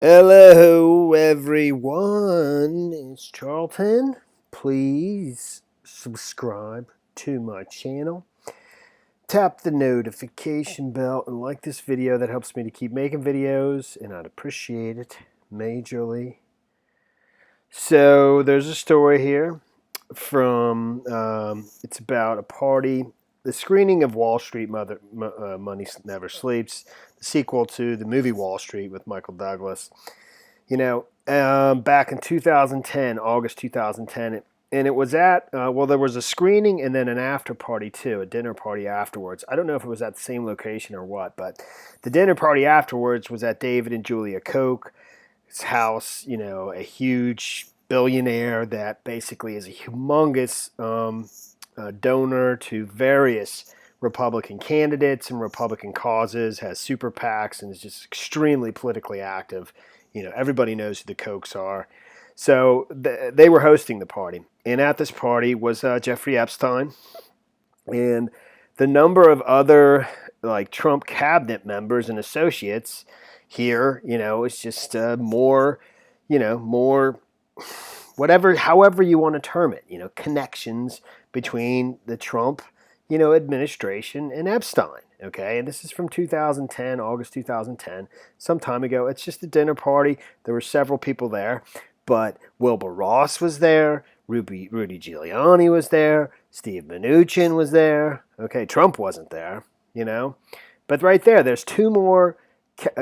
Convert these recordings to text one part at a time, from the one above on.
Hello, everyone. It's Charlton. Please subscribe to my channel. Tap the notification bell and like this video. That helps me to keep making videos, and I'd appreciate it majorly. So there's a story here from, it's about a party, the screening of Wall Street Money Never Sleeps, the sequel to the movie Wall Street with Michael Douglas. Back in 2010, August 2010, and it was at, there was a screening and then an after party too, a dinner party afterwards. I don't know if it was at the same location or what, but the dinner party afterwards was at David and Julia Koch's house, a huge billionaire that basically is a humongous donor to various Republican candidates and Republican causes, has super PACs, and is just extremely politically active. Everybody knows who the Kochs are. So they were hosting the party. And at this party was Jeffrey Epstein and the number of other Trump cabinet members and associates here. It's just more however you want to term it, connections between the Trump, administration and Epstein. Okay, and this is from 2010, August 2010, some time ago. It's just a dinner party. There were several people there, but Wilbur Ross was there, Rudy Giuliani was there, Steve Mnuchin was there. Okay, Trump wasn't there, But right there's two more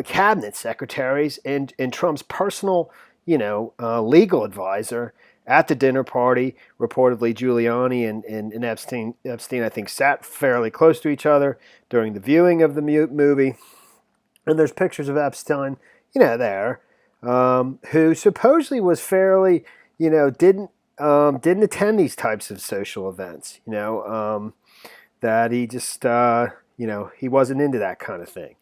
cabinet secretaries and Trump's personal, legal advisor at the dinner party. Reportedly, Giuliani and Epstein, I think, sat fairly close to each other during the viewing of the movie. And there's pictures of Epstein, there, who supposedly was fairly, didn't attend these types of social events, that he just, he wasn't into that kind of thing.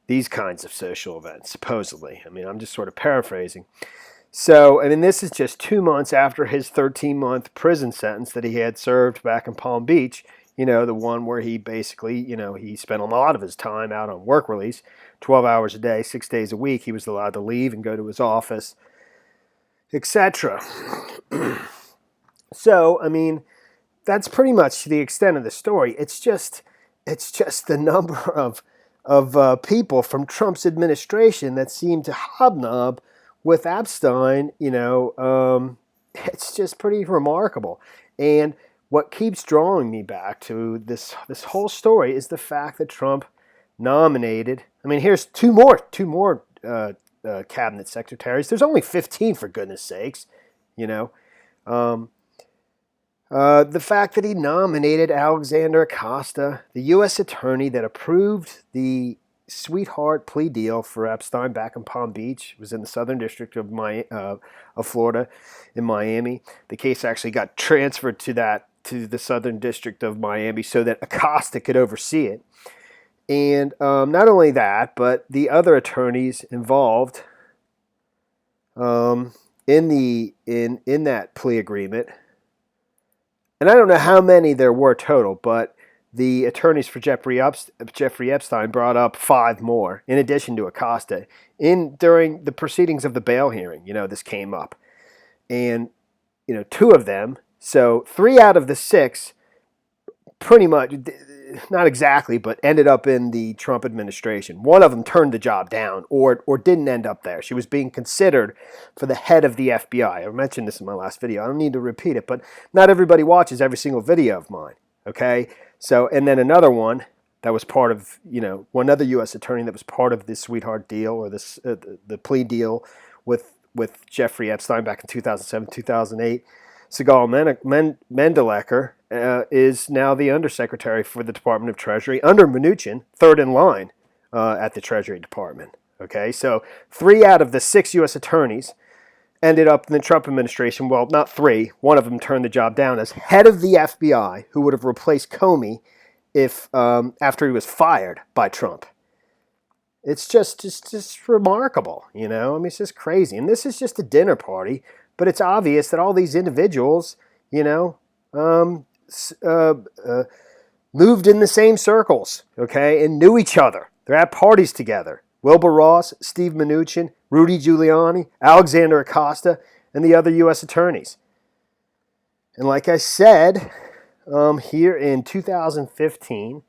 These kinds of social events, supposedly. I'm just sort of paraphrasing. So, this is just 2 months after his 13-month prison sentence that he had served back in Palm Beach, the one where he basically, he spent a lot of his time out on work release, 12 hours a day, 6 days a week. He was allowed to leave and go to his office, etc. So, that's pretty much the extent of the story. It's just the number of people from Trump's administration that seem to hobnob with Epstein. It's just pretty remarkable. And what keeps drawing me back to this whole story is the fact that Trump nominated. Here's two more cabinet secretaries. There's only 15, for goodness sakes. The fact that he nominated Alexander Acosta, the U.S. attorney that approved the sweetheart plea deal for Epstein back in Palm Beach. It was in the Southern District of Florida, in Miami. The case actually got transferred to the Southern District of Miami so that Acosta could oversee it. And not only that, but the other attorneys involved in that plea agreement. And I don't know how many there were total, but the attorneys for Jeffrey Epstein brought up 5 more, in addition to Acosta, during the proceedings of the bail hearing. This came up. And, 2 of them, so 3 out of the 6, pretty much, not exactly, but ended up in the Trump administration. One of them turned the job down or didn't end up there. She was being considered for the head of the FBI. I mentioned this in my last video. I don't need to repeat it, but not everybody watches every single video of mine. Okay? So, and then another one that was part of, one other U.S. attorney that was part of this sweetheart deal or this the plea deal with Jeffrey Epstein back in 2007, 2008. Sigal Mendelecker is now the undersecretary for the Department of Treasury under Mnuchin, third in line at the Treasury Department. Okay, so 3 out of the 6 U.S. attorneys ended up in the Trump administration. Well, not 3. One of them turned the job down as head of the FBI, who would have replaced Comey if after he was fired by Trump. It's just remarkable, it's just crazy. And this is just a dinner party, but it's obvious that all these individuals, moved in the same circles, okay, and knew each other. They're at parties together. Wilbur Ross, Steve Mnuchin, Rudy Giuliani, Alexander Acosta, and the other U.S. attorneys. And like I said, here in 2015,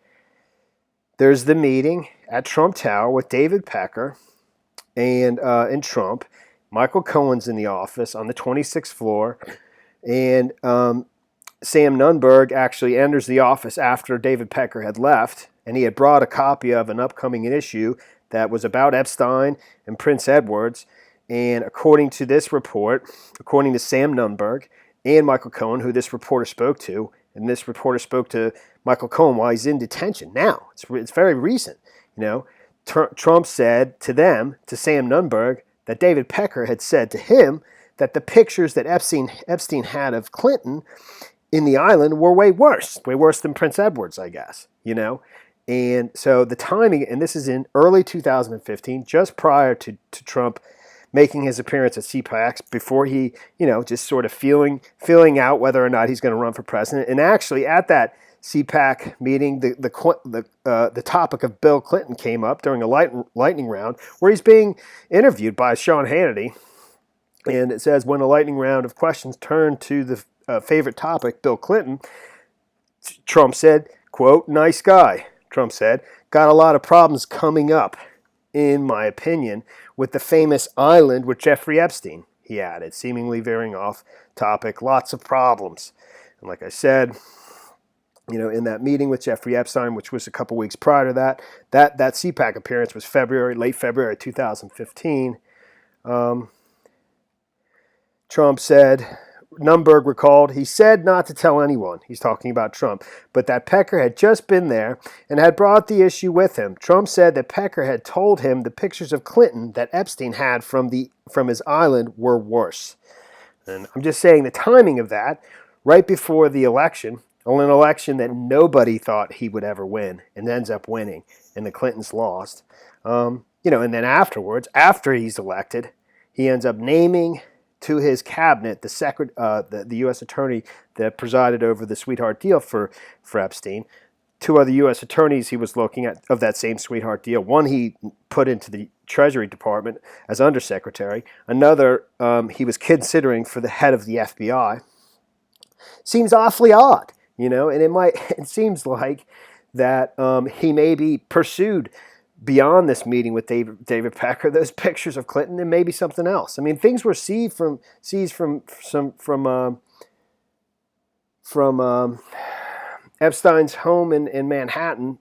there's the meeting at Trump Tower with David Pecker and Trump. Michael Cohen's in the office on the 26th floor, and Sam Nunberg actually enters the office after David Pecker had left, and he had brought a copy of an upcoming issue that was about Epstein and Prince Edward's. And according to this report, according to Sam Nunberg and Michael Cohen, who this reporter spoke to, and this reporter spoke to Michael Cohen while he's in detention now. It's very recent. Trump said to them, to Sam Nunberg, that David Pecker had said to him that the pictures that Epstein had of Clinton in the island were way worse than Prince Edward's, I guess, And so the timing, and this is in early 2015, just prior to Trump making his appearance at CPAC, before he, just sort of feeling out whether or not he's going to run for president. And actually, at that CPAC meeting, the topic of Bill Clinton came up during a lightning round where he's being interviewed by Sean Hannity. And it says, when a lightning round of questions turned to the favorite topic, Bill Clinton, Trump said, quote, "Nice guy," Trump said, "got a lot of problems coming up, in my opinion, with the famous island with Jeffrey Epstein," he added, seemingly veering off topic. Lots of problems. And like I said, in that meeting with Jeffrey Epstein, which was a couple weeks prior to that CPAC appearance was late February 2015. Trump said, Nunberg recalled, he said not to tell anyone, he's talking about Trump, but that Pecker had just been there and had brought the issue with him. Trump said that Pecker had told him the pictures of Clinton that Epstein had from his island were worse. And I'm just saying the timing of that, right before the election, an election that nobody thought he would ever win, and ends up winning, and the Clintons lost. And then afterwards, after he's elected, he ends up naming to his cabinet the U.S. attorney that presided over the sweetheart deal for Epstein. Two other U.S. attorneys he was looking at of that same sweetheart deal. One he put into the Treasury Department as undersecretary. Another he was considering for the head of the FBI. Seems awfully odd, and it seems like that he may be pursued beyond this meeting with David Pecker, those pictures of Clinton, and maybe something else. I mean, things were seized from Epstein's home in Manhattan.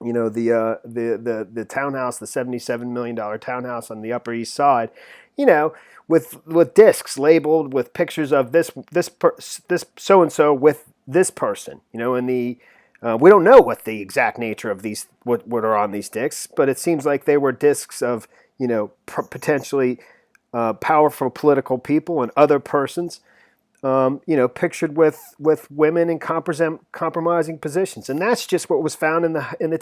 The townhouse, the $77 million townhouse on the Upper East Side. With discs labeled with pictures of this so and so with this person. And we don't know what the exact nature of these what are on these discs, but it seems like they were discs of potentially powerful political people and other persons, pictured with women in compromising positions, and that's just what was found in the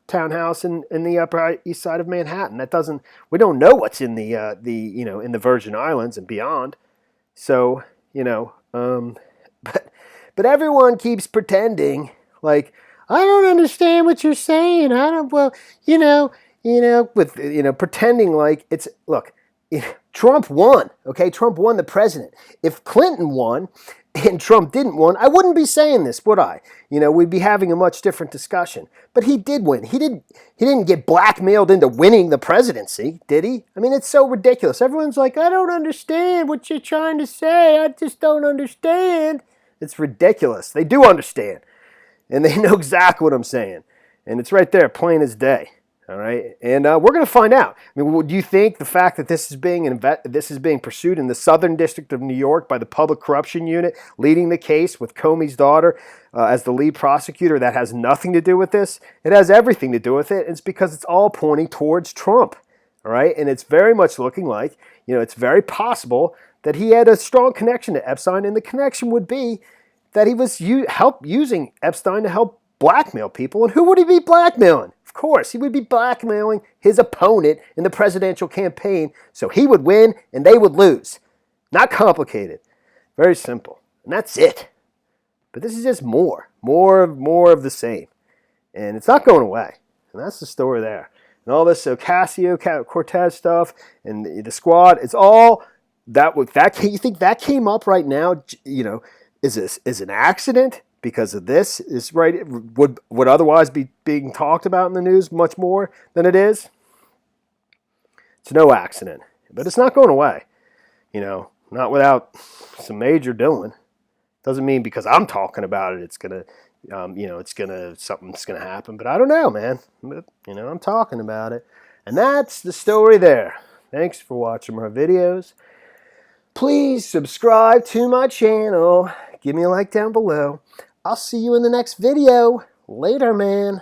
townhouse in the Upper East Side of Manhattan. We don't know what's in in the Virgin Islands and beyond. So but everyone keeps pretending. Like, I don't understand what you're saying. Pretending like it's, look, Trump won, okay? Trump won the president. If Clinton won and Trump didn't win, I wouldn't be saying this, would I? We'd be having a much different discussion. But he did win. He didn't get blackmailed into winning the presidency, did he? I mean, it's so ridiculous. Everyone's like, I don't understand what you're trying to say. I just don't understand. It's ridiculous. They do understand. And they know exactly what I'm saying. And it's right there, plain as day. All right? And we're going to find out. I mean, do you think the fact that this is being pursued in the Southern District of New York by the Public Corruption Unit, leading the case with Comey's daughter as the lead prosecutor, that has nothing to do with this? It has everything to do with it. It's because it's all pointing towards Trump. All right? And it's very much looking like, it's very possible that he had a strong connection to Epstein, and the connection would be that he was using Epstein to help blackmail people. And who would he be blackmailing? Of course, he would be blackmailing his opponent in the presidential campaign so he would win and they would lose. Not complicated. Very simple. And that's it. But this is just more of the same. And it's not going away. And that's the story there. and all this Ocasio-Cortez stuff and the squad. It's all that. You think that came up right now? You know, is an accident because of this? Is right would otherwise be being talked about in the news much more than it is. It's no accident, but it's not going away. You know, not without some major doing. Doesn't mean because I'm talking about it, it's gonna, something's gonna happen. But I don't know, man. But, you know, I'm talking about it, and that's the story there. Thanks for watching my videos. Please subscribe to my channel. Give me a like down below. I'll see you in the next video. Later, man.